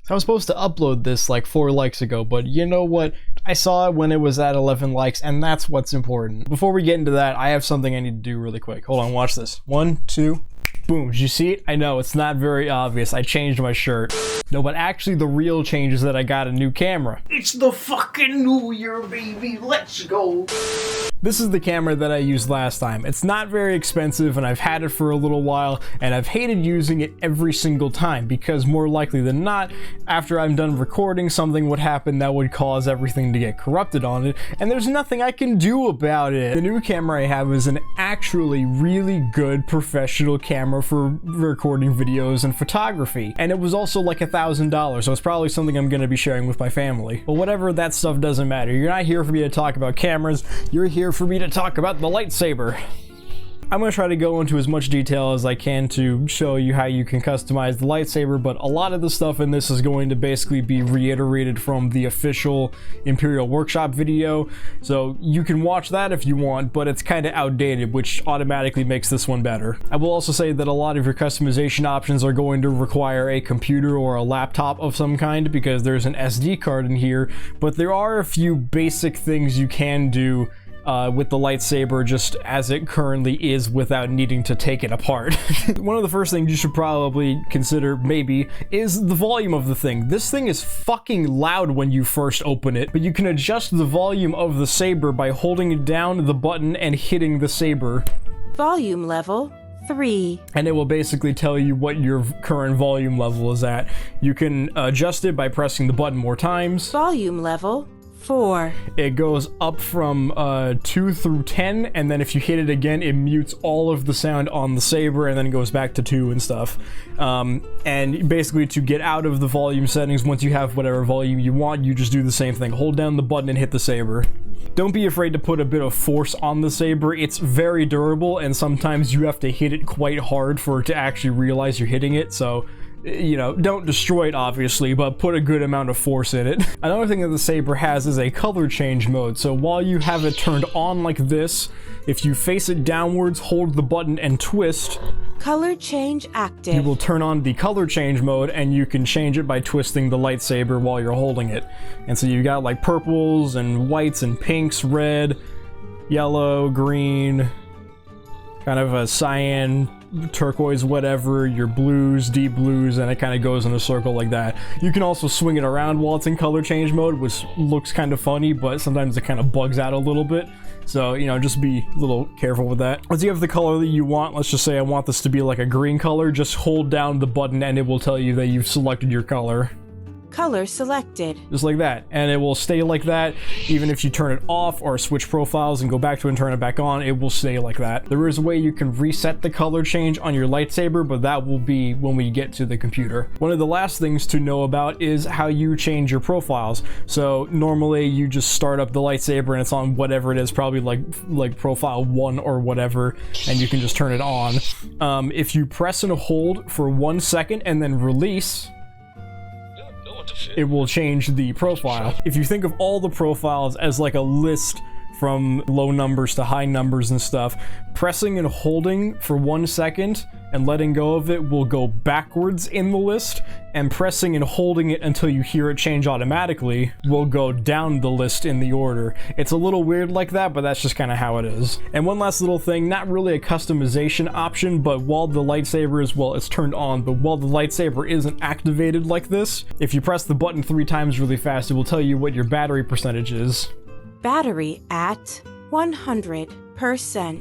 I was supposed to upload this like 4 likes ago, but you know what? I saw it when it was at 11 likes, and that's what's important. Before we get into that, I have something I need to do really quick. Hold on, watch this. 1, 2, boom. Did you see it? I know, it's not very obvious. I changed my shirt. No, but actually the real change is that I got a new camera. It's the fucking new year, baby. Let's go. This is the camera that I used last time. It's not very expensive, and I've had it for a little while, and I've hated using it every single time because more likely than not, after I'm done recording, something would happen that would cause everything to get corrupted on it, and there's nothing I can do about it. The new camera I have is an actually really good professional camera for recording videos and photography, and it was also like $1,000, so it's probably something I'm gonna be sharing with my family. But whatever, that stuff doesn't matter. You're not here for me to talk about cameras, you're here for me to talk about the lightsaber. I'm going to try to go into as much detail as I can to show you how you can customize the lightsaber, but a lot of the stuff in this is going to basically be reiterated from the official Imperial Workshop video, so you can watch that if you want, but it's kind of outdated, which automatically makes this one better. I will also say that a lot of your customization options are going to require a computer or a laptop of some kind because there's an SD card in here, but there are a few basic things you can do with the lightsaber just as it currently is without needing to take it apart. One of the first things you should probably consider, maybe, is the volume of the thing. This thing is fucking loud when you first open it, but you can adjust the volume of the saber by holding down the button and hitting the saber. Volume level 3. And it will basically tell you what your current volume level is at. You can adjust it by pressing the button more times. Volume level 4. It goes up from 2 through 10, and then if you hit it again, it mutes all of the sound on the saber, and then it goes back to 2 and stuff. And basically, to get out of the volume settings, once you have whatever volume you want, you just do the same thing. Hold down the button and hit the saber. Don't be afraid to put a bit of force on the saber. It's very durable, and sometimes you have to hit it quite hard for it to actually realize you're hitting it, so you know, don't destroy it obviously, but put a good amount of force in it. Another thing that the saber has is a color change mode, so while you have it turned on like this, if you face it downwards, hold the button and twist, color change active. You will turn on the color change mode, and you can change it by twisting the lightsaber while you're holding it. And so you got like purples and whites and pinks, red, yellow, green, kind of a cyan, turquoise, whatever, your blues, deep blues, and it kind of goes in a circle like that. You can also swing it around while it's in color change mode, which looks kind of funny, but sometimes it kind of bugs out a little bit. So, you know, just be a little careful with that. Once you have the color that you want, let's just say I want this to be like a green color, just hold down the button and it will tell you that you've selected your color. Color selected. Just like that, and it will stay like that even if you turn it off or switch profiles and go back to it and turn it back on. It will stay like that. There is a way you can reset the color change on your lightsaber, but that will be when we get to the computer. One of the last things to know about is how you change your profiles. So normally you just start up the lightsaber and it's on whatever it is, probably like profile 1 or whatever, and you can just turn it on. If you press and hold for 1 second and then release, it will change the profile. If you think of all the profiles as like a list from low numbers to high numbers and stuff, pressing and holding for 1 second and letting go of it will go backwards in the list, and pressing and holding it until you hear it change automatically will go down the list in the order. It's a little weird like that, but that's just kind of how it is. And one last little thing, not really a customization option, but while the lightsaber is, well, it's turned on, but while the lightsaber isn't activated like this, if you press the button 3 times really fast, it will tell you what your battery percentage is. Battery at 100%.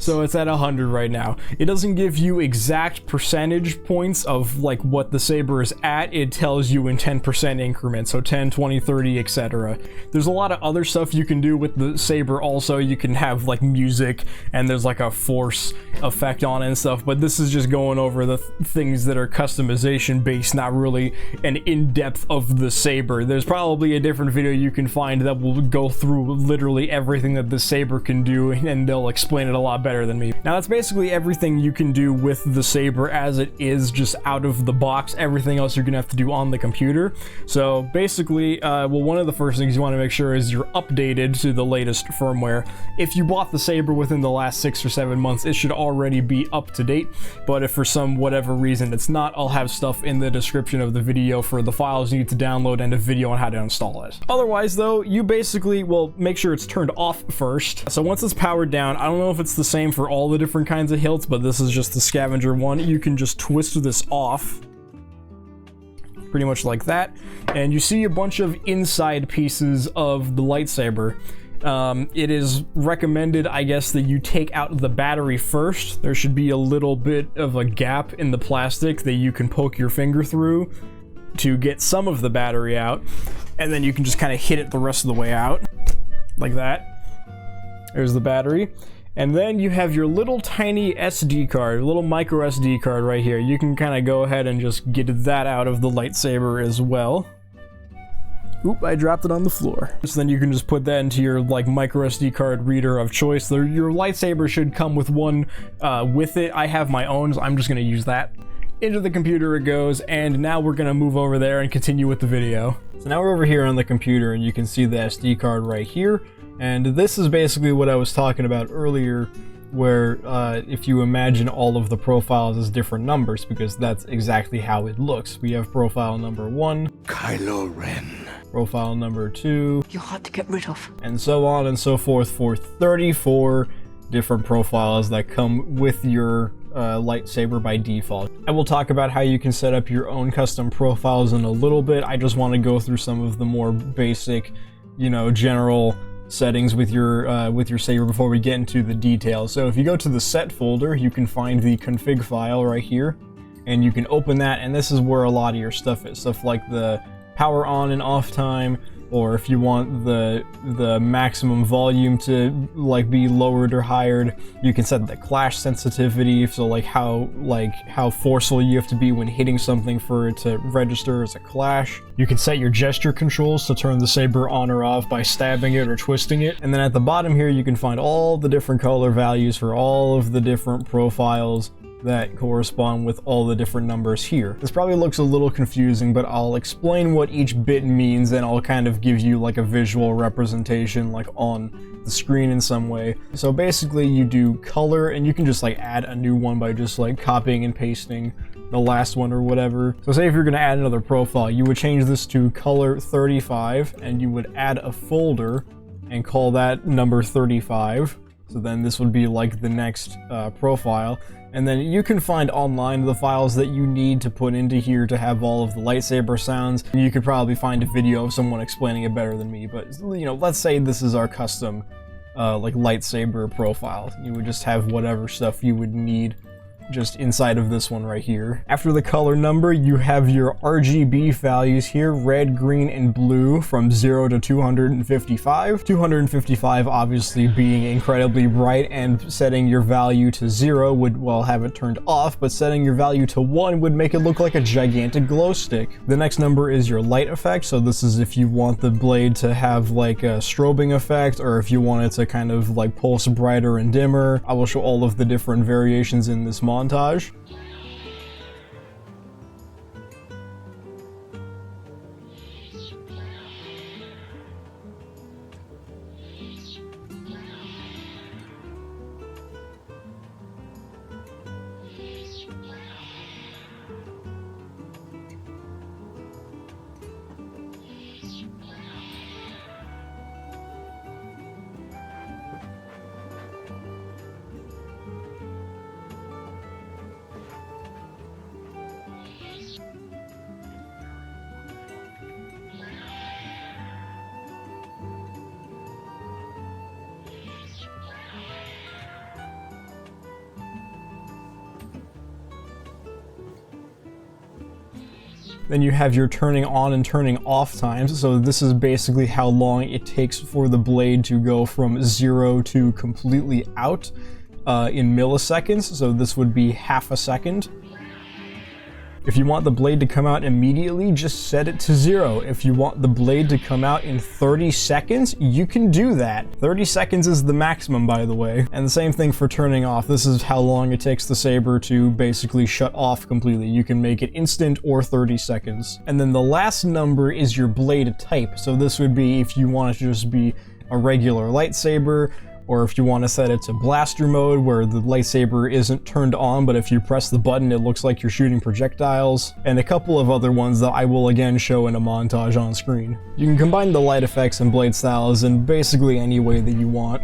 So it's at 100 right now. It doesn't give you exact percentage points of like what the saber is at. It tells you in 10% increments, so 10, 20, 30, etc. There's a lot of other stuff you can do with the saber also. You can have like music, and there's like a force effect on it and stuff, but this is just going over the things that are customization based, not really an in-depth of the saber. There's probably a different video you can find that will go through literally everything that the saber can do, and they'll explain it a lot better than me. Now that's basically everything you can do with the saber as it is, just out of the box. Everything else you're gonna have to do on the computer. So basically, well, one of the first things you want to make sure is you're updated to the latest firmware. If you bought the saber within the last 6 or 7 months, it should already be up to date. But if for some whatever reason it's not, I'll have stuff in the description of the video for the files you need to download and a video on how to install it. Otherwise though, you basically will make sure it's turned off first. So once it's powered down, I don't know if it's the same for all the different kinds of hilts, but this is just the scavenger one. You can just twist this off, pretty much like that, and you see a bunch of inside pieces of the lightsaber. It is recommended, I guess, that you take out the battery first. There should be a little bit of a gap in the plastic that you can poke your finger through to get some of the battery out, and then you can just kind of hit it the rest of the way out, like that. There's the battery. And then you have your little tiny SD card, little micro SD card right here. You can kind of go ahead and just get that out of the lightsaber as well. Oop, I dropped it on the floor. So then you can just put that into your like micro SD card reader of choice. Your lightsaber should come with one with it. I have my own, so I'm just gonna use that. Into the computer it goes, and now we're gonna move over there and continue with the video. So now we're over here on the computer, and you can see the SD card right here. And this is basically what I was talking about earlier, where if you imagine all of the profiles as different numbers, because that's exactly how it looks. We have profile number 1, Kylo Ren. Profile number 2, You're hard to get rid of. and so on and so forth for 34 different profiles that come with your lightsaber by default. I will talk about how you can set up your own custom profiles in a little bit. I just want to go through some of the more basic, you know, general settings with your saber before we get into the details. So if you go to the set folder, you can find the config file right here, and you can open that, and this is where a lot of your stuff is. Stuff like the power on and off time, or if you want the maximum volume to like be lowered or higher, you can set the clash sensitivity, so like how forceful you have to be when hitting something for it to register as a clash. You can set your gesture controls to turn the saber on or off by stabbing it or twisting it. And then at the bottom here you can find all the different color values for all of the different profiles that correspond with all the different numbers here. This probably looks a little confusing, but I'll explain what each bit means, and I'll kind of give you like a visual representation like on the screen in some way. So basically you do color, and you can just like add a new one by just like copying and pasting the last one or whatever. So say if you're gonna add another profile, you would change this to color 35, and you would add a folder and call that number 35. So then this would be like the next profile. And then you can find online the files that you need to put into here to have all of the lightsaber sounds. And you could probably find a video of someone explaining it better than me, but you know, let's say this is our custom like lightsaber profile. You would just have whatever stuff you would need just inside of this one right here. After the color number, you have your RGB values here, red, green, and blue from 0 to 255. 255 obviously being incredibly bright, and setting your value to 0 would, well, have it turned off, but setting your value to 1 would make it look like a gigantic glow stick. The next number is your light effect, so this is if you want the blade to have like a strobing effect, or if you want it to kind of like pulse brighter and dimmer. I will show all of the different variations in this montage. Then you have your turning on and turning off times. So this is basically how long it takes for the blade to go from 0 to completely out in milliseconds. So this would be half a second. If you want the blade to come out immediately, just set it to 0. If you want the blade to come out in 30 seconds, you can do that. 30 seconds is the maximum, by the way. And the same thing for turning off. This is how long it takes the saber to basically shut off completely. You can make it instant or 30 seconds. And then the last number is your blade type. So this would be if you want it to just be a regular lightsaber, or if you want to set it to blaster mode where the lightsaber isn't turned on, but if you press the button it looks like you're shooting projectiles, and a couple of other ones that I will again show in a montage on screen. You can combine the light effects and blade styles in basically any way that you want.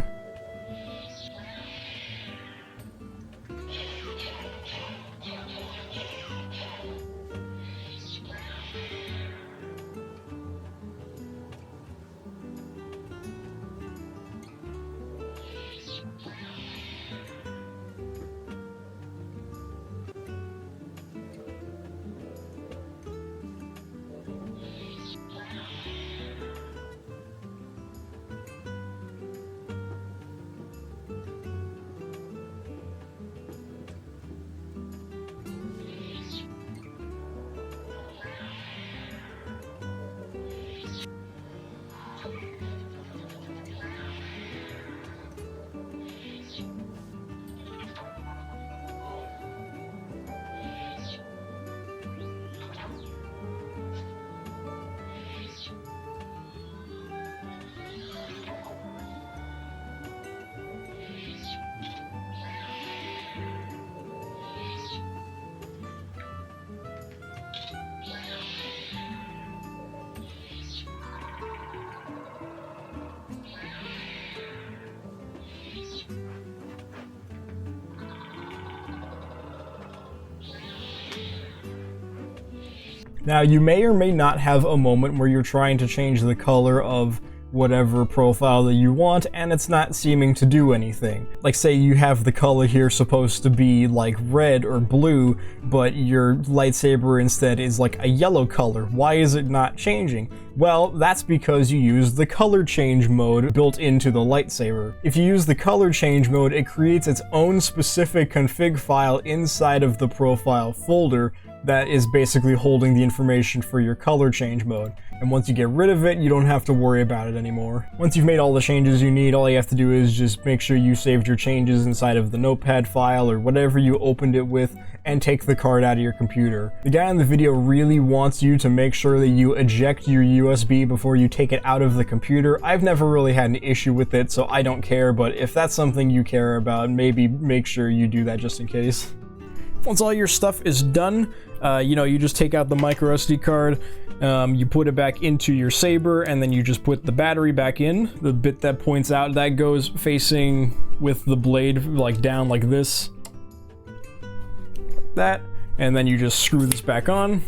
Now, you may or may not have a moment where you're trying to change the color of whatever profile that you want and it's not seeming to do anything. Like say you have the color here supposed to be like red or blue, but your lightsaber instead is like a yellow color. Why is it not changing? Well, that's because you use the color change mode built into the lightsaber. If you use the color change mode, it creates its own specific config file inside of the profile folder that is basically holding the information for your color change mode. And once you get rid of it, you don't have to worry about it anymore. Once you've made all the changes you need, all you have to do is just make sure you saved your changes inside of the notepad file or whatever you opened it with, and take the card out of your computer. The guy in the video really wants you to make sure that you eject your USB before you take it out of the computer. I've never really had an issue with it, so I don't care, but if that's something you care about, maybe make sure you do that just in case. Once all your stuff is done, you just take out the micro SD card, you put it back into your saber, and then you just put the battery back in. The bit that points out, that goes facing with the blade like down like this. Like that. And then you just screw this back on.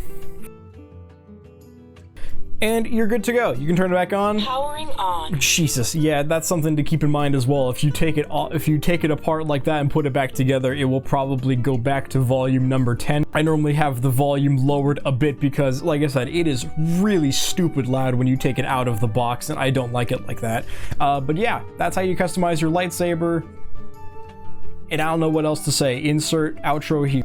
And you're good to go. You can turn it back on. Powering on. Jesus, yeah, that's something to keep in mind as well. If you take it apart like that and put it back together, it will probably go back to volume number 10. I normally have the volume lowered a bit because, like I said, it is really stupid loud when you take it out of the box, and I don't like it like that. But yeah, that's how you customize your lightsaber. And I don't know what else to say. Insert outro here.